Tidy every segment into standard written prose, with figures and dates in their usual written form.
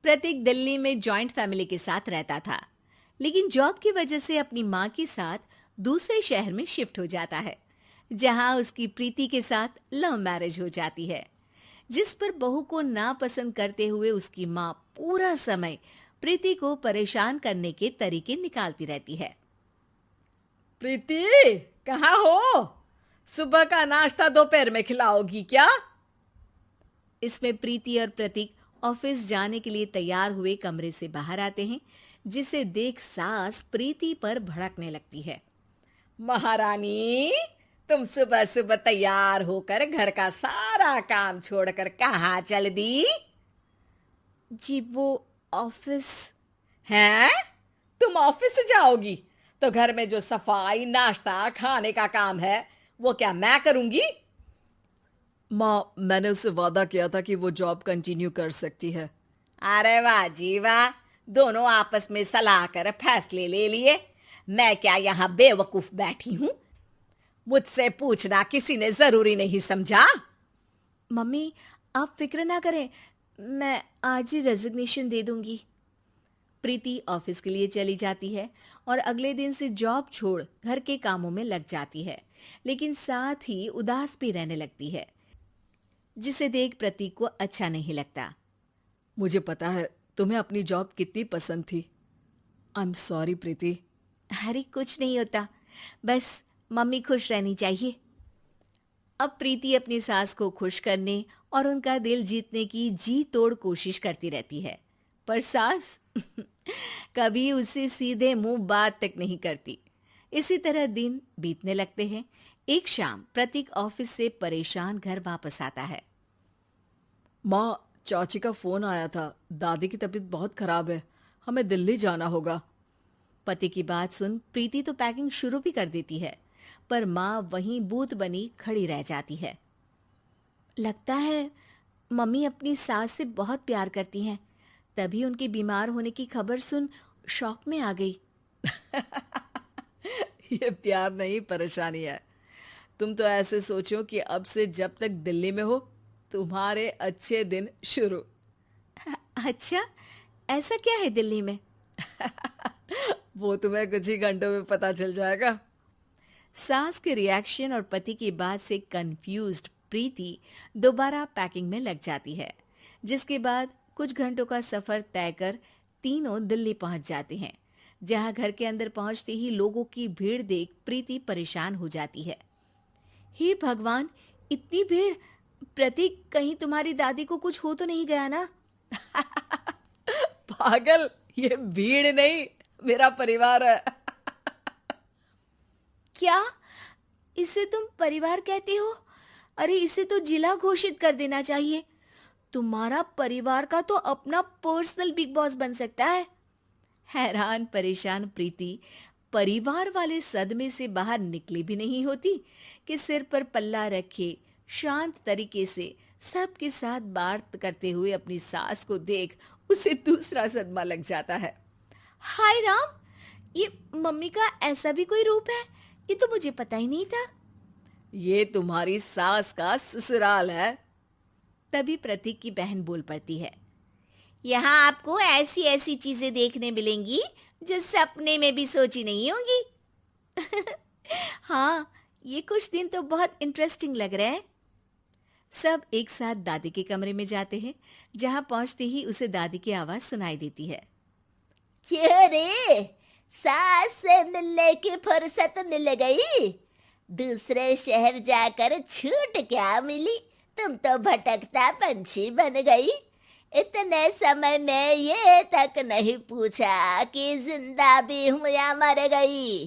प्रतीक दिल्ली में joint family के साथ रहता था, लेकिन जॉब की वजह से अपनी माँ के साथ दूसरे शहर में शिफ्ट हो जाता है, जहाँ उसकी प्रीति के साथ लव मैरिज हो जाती है, जिस पर बहू को नापसंद करते हुए उसकी माँ पूरा समय प्रीति को परेशान करने के तरीके निकालती रहती है। प्रीति, कहाँ हो? सुबह का नाश्ता दोपहर में खिलाओगी क्या? इसमें प्रीति और प्रतीक ऑफिस जाने के लिए तैयार हुए कमरे से बाहर आते हैं, जिसे देख सास प्रीति पर भड़कने लगती है। महारानी, तुम सुबह सुबह तैयार होकर घर का सारा काम छोड़कर कहाँ चल दी? जी वो ऑफिस। हैं? तुम ऑफिस से जाओगी तो घर में जो सफाई, नाश्ता, खाने का काम है वो क्या मैं करूंगी? माँ, मैंने उससे वादा किया था कि वो जॉब कंटिन्यू कर सकती है। अरे वाह जी वाह, दोनों आपस में सलाह कर फैसले ले लिए। मैं क्या यहाँ बेवकूफ बैठी हूँ? मुझसे पूछना किसी ने जरूरी नहीं समझा? मम्मी, आप फिक्र ना करें, मैं आज ही रेजिग्नेशन दे दूंगी। प्रीति ऑफिस के लिए चली जाती है और अगले दिन से जॉब छोड़ घर के कामों में लग जाती है, लेकिन साथ ही उदास भी रहने लगती है, जिसे देख प्रतीक को अच्छा नहीं लगता। मुझे पता है तुम्हें अपनी जॉब कितनी पसंद थी। आई एम सॉरी प्रीति। अरे कुछ नहीं होता, बस मम्मी खुश रहनी चाहिए। अब प्रीति अपनी सास को खुश करने और उनका दिल जीतने की जी तोड़ कोशिश करती रहती है, पर सास कभी उससे सीधे मुंह बात तक नहीं करती। इसी तरह दिन बीतने लगते हैं। एक शाम प्रतीक ऑफिस से परेशान घर वापस आता है। माँ, चाची का फोन आया था। दादी की तबीयत बहुत खराब है, हमें दिल्ली जाना होगा। पति की बात सुन प्रीति तो पैकिंग शुरू भी कर देती है, पर माँ वहीं बूत बनी खड़ी रह जाती है। लगता है मम्मी अपनी सास से बहुत प्यार करती हैं, तभी उनके बीमार होने की खबर सुन शॉक में आ गई। ये प्यार नहीं, परेशानी है। तुम तो ऐसे सोचो कि अब से जब तक दिल्ली में हो तुम्हारे अच्छे दिन शुरू। अच्छा, ऐसा क्या है दिल्ली में? वो तुम्हें कुछ ही घंटों में पता चल जाएगा। सास के रिएक्शन और पति की बात से कंफ्यूज्ड प्रीति दोबारा पैकिंग में लग जाती है, जिसके बाद कुछ घंटों का सफर तय कर तीनों दिल्ली पहुंच जाते हैं, जहां घर के अंदर पहुंचते ही लोगों की भीड़ देख प्रीति परेशान हो जाती है। हे भगवान, इतनी भीड़! प्रतीक, कहीं तुम्हारी दादी को कुछ हो तो नहीं गया ना? पागल, ये भीड़ नहीं, मेरा परिवार है। क्या? इसे तुम परिवार कहते हो? अरे इसे तो जिला घोषित कर देना चाहिए। तुम्हारा परिवार का तो अपना पर्सनल बिग बॉस बन सकता है। हैरान परेशान प्रीति परिवार वाले सदमे से बाहर निकली भी नहीं होती कि सिर पर पल्ला रखे शांत तरीके से सबके साथ बात करते हुए अपनी सास को देख उसे दूसरा सदमा लग जाता है। हाय राम, ये मम्मी का ऐसा भी कोई रूप है? ये तो मुझे पता ही नहीं था। ये तुम्हारी सास का ससुराल है। तभी प्रतीक की बहन बोल पड़ती है। यहाँ आपको ऐसी ऐसी चीजें देखने मिलेंगी जो सपने में भी सोची नहीं होंगी। हाँ, ये कुछ दिन तो बहुत इंटरेस्टिंग लग रहे हैं। सब एक साथ दादी के कमरे में जाते हैं, जहाँ पहुंचते ही उसे दादी की आवाज सुनाई देती है। क्यों रे, सास से मिलने की फुर्सत मिल गई? दूसरे शहर जाकर छूट क्या मिली? तुम तो भटकता पंछी बन गई। इतने समय में ये तक नहीं पूछा कि जिंदा भी हूं या मर गई।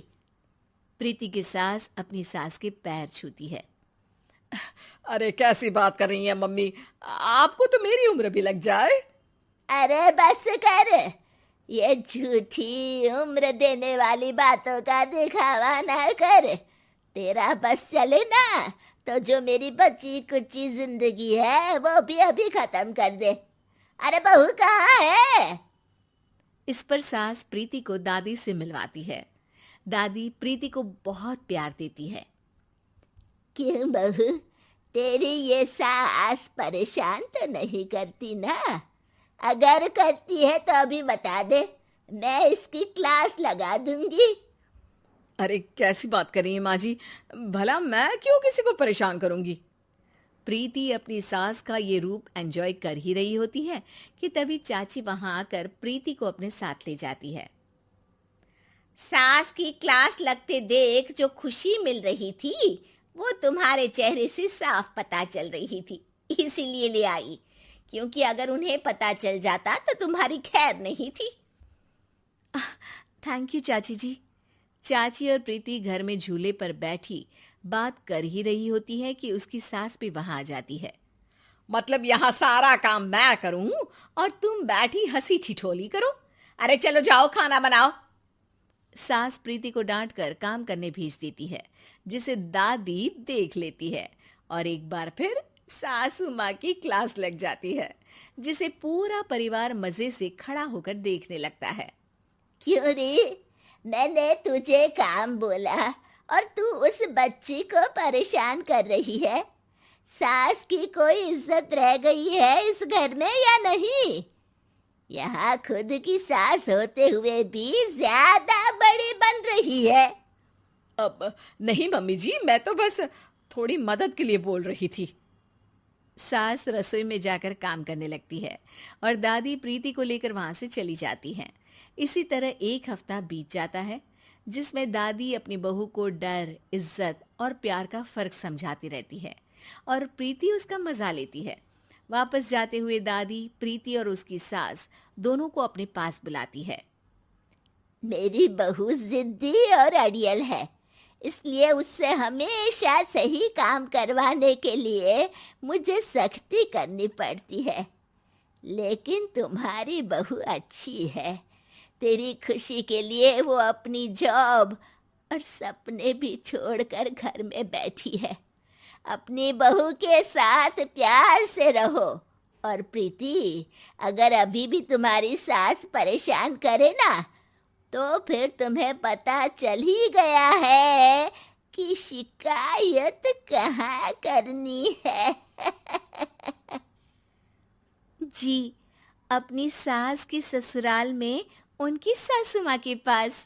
प्रीति की सास अपनी सास के पैर छूती है। अरे कैसी बात कर रही है मम्मी, आपको तो मेरी उम्र भी लग जाए। अरे बस कर, ये झूठी उम्र देने वाली बातों का दिखावा ना कर। तेरा बस चले ना तो जो मेरी बची कुची जिंदगी है वो भी अभी खत्म कर दे। अरे बहू कहाँ है? इस पर सास प्रीति को दादी से मिलवाती है। दादी प्रीति को बहुत प्यार देती है। क्यों बहू, तेरी ये सास परेशान तो नहीं करती ना? अगर करती है तो अभी बता दे, मैं इसकी क्लास लगा दूंगी। अरे कैसी बात कर रही है माँ जी, भला मैं क्यों किसी को परेशान करूंगी। प्रीति अपनी सास का ये रूप एंजॉय कर ही रही होती है कि तभी चाची वहां आकर प्रीति को अपने साथ ले जाती है। सास की क्लास लगते देख जो खुशी मिल रही थी वो तुम्हारे चेहरे से साफ पता चल रही थी, इसीलिए ले आई, क्योंकि अगर उन्हें पता चल जाता तो तुम्हारी खैर नहीं थी। थैंक यू चाची जी। चाची और प्रीति घर में झूले पर बैठी बात कर ही रही होती है कि उसकी सास भी वहां आ जाती है। मतलब यहाँ सारा काम मैं करूं और तुम बैठी हंसी ठिठोली करो? अरे चलो जाओ खाना बनाओ। सास प्रीति को डांट कर काम करने भेज देती है, जिसे दादी देख लेती है और एक बार फिर सासू माँ की क्लास लग जाती है, जिसे पूरा परिवार मजे से खड़ा होकर देखने लगता है। क्यों रे, मैंने तुझे काम बोला और तू उस बच्ची को परेशान कर रही है। सास की कोई इज्जत रह गई है इस घर में या नहीं? यहाँ खुद की सास होते हुए भी ज्यादा बड़ी बन रही है। अब नहीं मम्मी जी, मैं तो बस थोड़ी मदद के लिए बोल रही थी। सास रसोई में जाकर काम करने लगती है और दादी प्रीति को लेकर वहां से चली जाती हैं। इसी तरह एक हफ्ता बीत जाता है, जिसमें दादी अपनी बहू को डर, इज्जत और प्यार का फर्क समझाती रहती है और प्रीति उसका मजा लेती है। वापस जाते हुए दादी प्रीति और उसकी सास दोनों को अपने पास बुलाती है। मेरी बहू जिद्दी और अड़ियल है, इसलिए उससे हमेशा सही काम करवाने के लिए मुझे सख्ती करनी पड़ती है। लेकिन तुम्हारी बहू अच्छी है, तेरी खुशी के लिए वो अपनी जॉब और सपने भी छोड़कर घर में बैठी है। अपनी बहू के साथ प्यार से रहो। और प्रीति, अगर अभी भी तुम्हारी सास परेशान करे ना, तो फिर तुम्हें पता चल ही गया है कि शिकायत कहाँ करनी है। जी, अपनी सास की ससुराल में उनकी सासू माँ के पास।